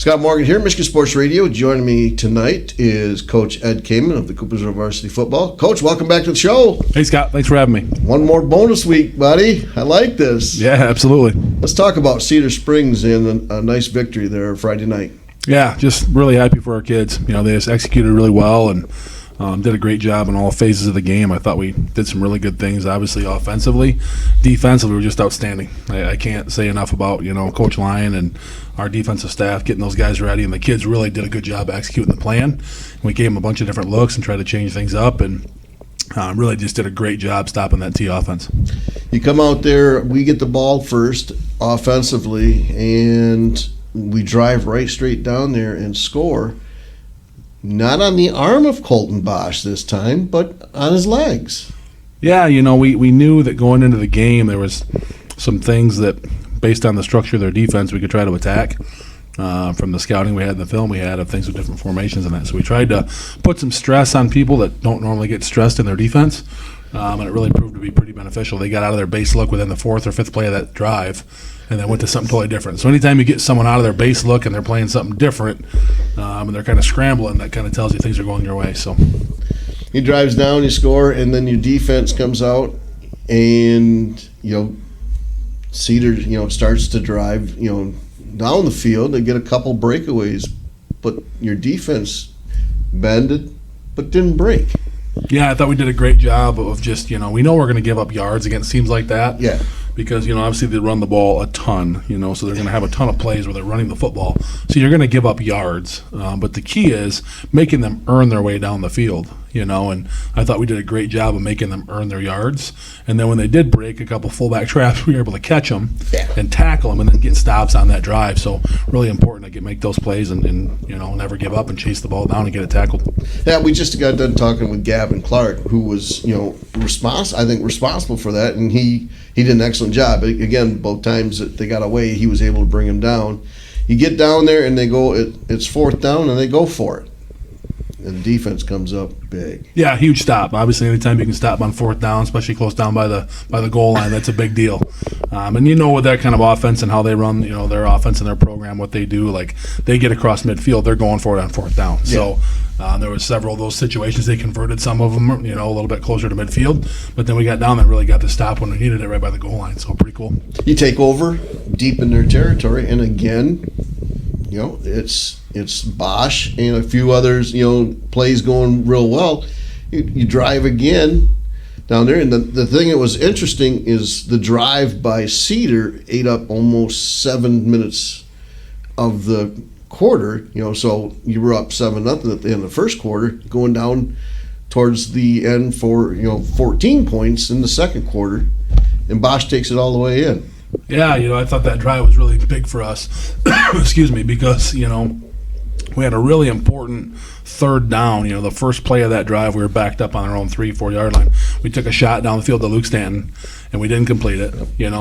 Scott Morgan here, Michigan Sports Radio. Joining me tonight is Coach Ed Kaman of the Coopersville Varsity Football. Coach, welcome back to the show. Hey, Scott. Thanks for having me. One more bonus week, buddy. I like this. Yeah, absolutely. Let's talk about Cedar Springs and a nice victory there Friday night. Yeah, just really happy for our kids. You know, they just executed really well and did a great job in all phases of the game. I thought we did some really good things, obviously, offensively. Defensively, we were just outstanding. I can't say enough about, Coach Lyon and our defensive staff getting those guys ready, and the kids really did a good job executing the plan. We gave them a bunch of different looks and tried to change things up, and really just did a great job stopping that T offense. You come out there, we get the ball first offensively, and we drive right straight down there and score. Not on the arm of Colton Bosch this time, but on his legs. Yeah, we knew that going into the game there was some things that, based on the structure of their defense, we could try to attack. From the scouting we had in the film we had of things with different formations and that. So we tried to put some stress on people that don't normally get stressed in their defense, and it really proved to be pretty beneficial. They got out of their base look within the fourth or fifth play of that drive, and then went to something totally different. So anytime you get someone out of their base look and they're playing something different, and they're kind of scrambling, that kind of tells you things are going your way. So he drives down, you score, and then your defense comes out, and Cedar starts to drive down the field. They get a couple breakaways, but your defense bended but didn't break. Yeah, I thought we did a great job of just, we know we're going to give up yards against teams like that. Yeah. Because, obviously they run the ball a ton, so they're going to have a ton of plays where they're running the football. So you're going to give up yards. But the key is making them earn their way down the field, and I thought we did a great job of making them earn their yards. And then when they did break a couple fullback traps, we were able to catch them and tackle them and then get stops on that drive. So really important to make those plays and never give up and chase the ball down and get it tackled. Yeah, we just got done talking with Gavin Clark, who was, responsible for that, and he did an excellent job. Again, both times that they got away, he was able to bring them down. You get down there and they go, it's fourth down, and they go for it. And the defense comes up big. Yeah, huge stop. Obviously, anytime you can stop on fourth down, especially close down by the goal line, that's a big deal. And with that kind of offense and how they run, their offense and their program, what they do, like they get across midfield, they're going for it on fourth down. Yeah. So there was several of those situations. They converted some of them, a little bit closer to midfield. But then we got down there, really got the stop when we needed it right by the goal line. So pretty cool. You take over deep in their territory, and again, it's Bosch and a few others, plays going real well. You drive again down there, and the thing that was interesting is the drive by Cedar ate up almost 7 minutes of the quarter. So you were up 7-0 at the end of the first quarter, going down towards the end for 14 points in the second quarter, and Bosch takes it all the way in. Yeah, I thought that drive was really big for us. Excuse me, because we had a really important third down. The first play of that drive, we were backed up on our own 3-4 yard line. We took a shot down the field to Luke Stanton, and we didn't complete it.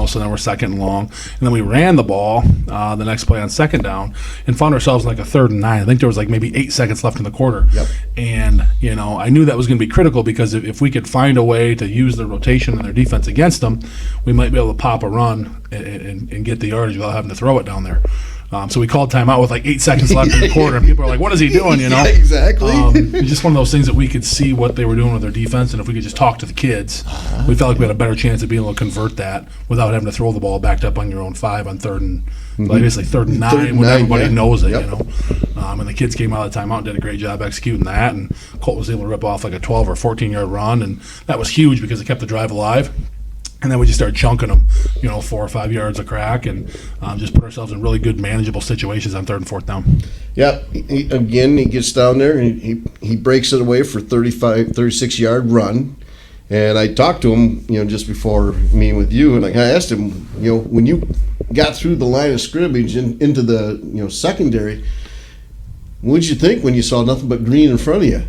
So then we're second and long, and then we ran the ball the next play on second down, and found ourselves in like a 3rd and 9. I think there was like maybe 8 seconds left in the quarter. Yep. And I knew that was going to be critical, because if we could find a way to use the rotation and their defense against them, we might be able to pop a run and get the yardage without having to throw it down there. So we called timeout with like 8 seconds left in the quarter, and people are like, what is he doing, Yeah, exactly. It's just one of those things that we could see what they were doing with their defense, and if we could just talk to the kids, we felt like we had a better chance of being able to convert that without having to throw the ball backed up on your own 5 on 3rd and basically 3rd and 9 when everybody knows it, And the kids came out of the timeout and did a great job executing that, and Colt was able to rip off like a 12 or 14-yard run, and that was huge because it kept the drive alive. And then we just started chunking them, 4 or 5 yards a crack, and just put ourselves in really good, manageable situations on 3rd and 4th down. Yep. He gets down there and he breaks it away for 36-yard run. And I talked to him, just before meeting with you, and I asked him, when you got through the line of scrimmage into the secondary, what did you think when you saw nothing but green in front of you?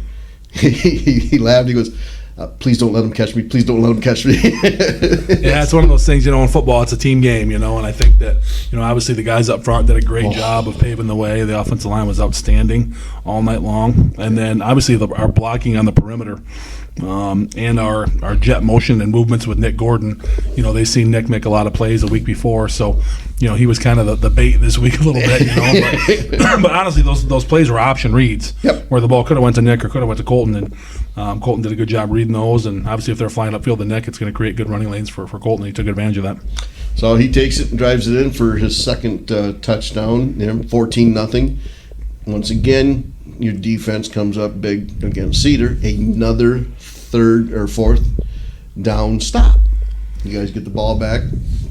He laughed. He goes, please don't let him catch me. Please don't let him catch me. Yeah, it's one of those things, in football, it's a team game, and I think that, obviously the guys up front did a great job of paving the way. The offensive line was outstanding all night long. And then, obviously, our blocking on the perimeter and our jet motion and movements with Nick Gordon. They seen Nick make a lot of plays a week before, so he was kind of the bait this week a little bit. But honestly, those plays were option reads, where the ball could have went to Nick or could have went to Colton, and Colton did a good job reading those. And obviously, if they're flying upfield to Nick, it's going to create good running lanes for Colton. He took advantage of that. So he takes it and drives it in for his second touchdown, 14-0. Once again, your defense comes up big against Cedar. Another third or fourth down stop. You guys get the ball back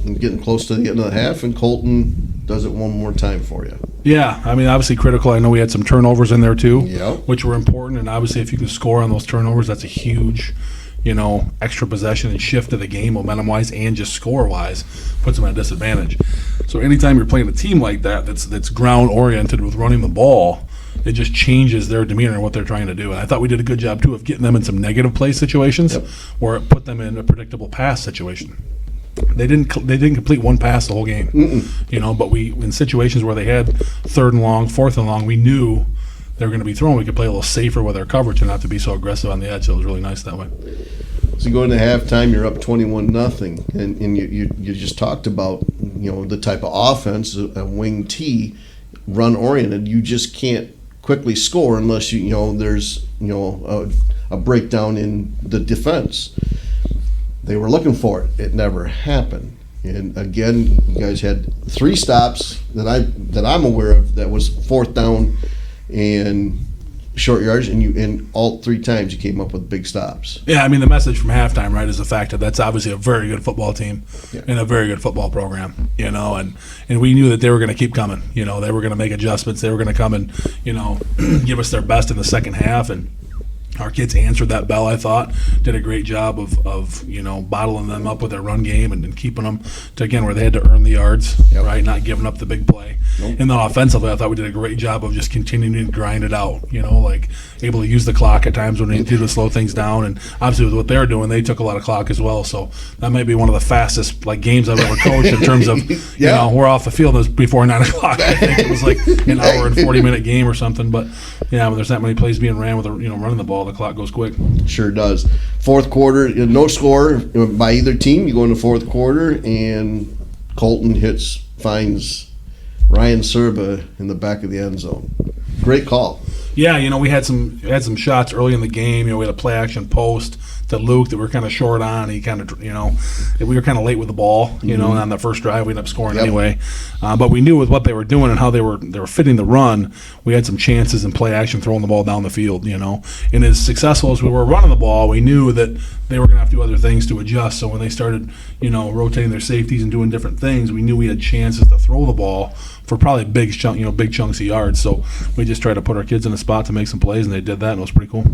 and getting close to the end of the half, and Colton does it one more time for you. Yeah, I mean, obviously critical. I know we had some turnovers in there too, Yep. which were important. And obviously, if you can score on those turnovers, that's a huge, extra possession and shift of the game momentum-wise and just score-wise, puts them at a disadvantage. So anytime you're playing a team like that that's ground-oriented with running the ball, it just changes their demeanor and what they're trying to do. And I thought we did a good job, too, of getting them in some negative play situations where it put them in a predictable pass situation. They didn't complete one pass the whole game, but we, in situations where they had third and long, fourth and long, we knew they were going to be thrown. We could play a little safer with our coverage and not to be so aggressive on the edge. So it was really nice that way. So you go into halftime, you're up 21-0, and you just talked about the type of offense, a wing T, run oriented. You just can't quickly score unless there's a breakdown in the defense. They were looking for it. It never happened. And again, you guys had 3 stops that I'm aware of that was fourth down and short yards, and all 3 times you came up with big stops. Yeah, I mean, the message from halftime, right, is the fact that that's obviously a very good football team and a very good football program, and we knew that they were going to keep coming. They were going to make adjustments. They were going to come and, give us their best in the second half, and our kids answered that bell, I thought, did a great job of bottling them up with their run game and keeping them to, again, where they had to earn the yards, right, not giving up the big play. Nope. And then offensively, I thought we did a great job of just continuing to grind it out, like able to use the clock at times when they needed to slow things down. And obviously with what they're doing, they took a lot of clock as well. So that might be one of the fastest games I've ever coached in terms of, we're off the field before 9 o'clock. I think it was like an hour and 40-minute game or something. But, when there's that many plays being ran with, running the ball, the clock goes quick. Sure does. Fourth quarter, no score by either team. You go into fourth quarter, and Colton finds Ryan Serba in the back of the end zone. Great call. Yeah, we had some shots early in the game. We had a play action post to Luke that we were kind of short on. He kind of, we were kind of late with the ball. On the first drive, we ended up scoring anyway. But we knew with what they were doing and how they were fitting the run, we had some chances in play action throwing the ball down the field. And as successful as we were running the ball, we knew that they were going to have to do other things to adjust. So when they started, rotating their safeties and doing different things, we knew we had chances to throw the ball for probably big chunks of yards. So we just tried to put our kids in a spot to make some plays, and they did that, and it was pretty cool.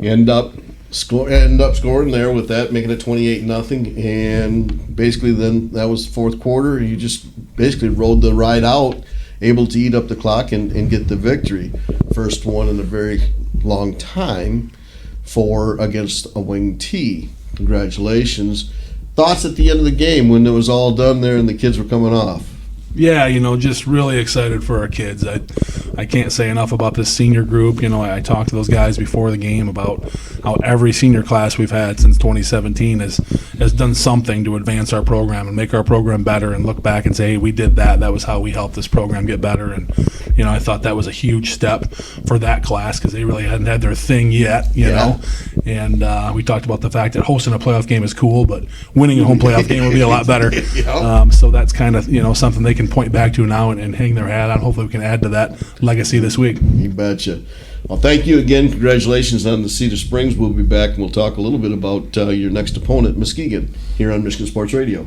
You end up scoring there with that, making it 28-0, and basically then that was fourth quarter. You just basically rode the ride out, able to eat up the clock and get the victory. First one in a very long time against a wing T. Congratulations. Thoughts at the end of the game when it was all done there and the kids were coming off? Yeah, just really excited for our kids. I can't say enough about this senior group. I talked to those guys before the game about how every senior class we've had since 2017 has done something to advance our program and make our program better, and look back and say, hey, we did that. That was how we helped this program get better. And, I thought that was a huge step for that class because they really hadn't had their thing yet, you know. And we talked about the fact that hosting a playoff game is cool, but winning a home playoff game would be a lot better. So that's kind of, something they can point back to now and hang their hat on. Hopefully we can add to that legacy this week. You betcha. Well, thank you again. Congratulations on the Cedar Springs. We'll be back and we'll talk a little bit about your next opponent, Muskegon, here on Michigan Sports Radio.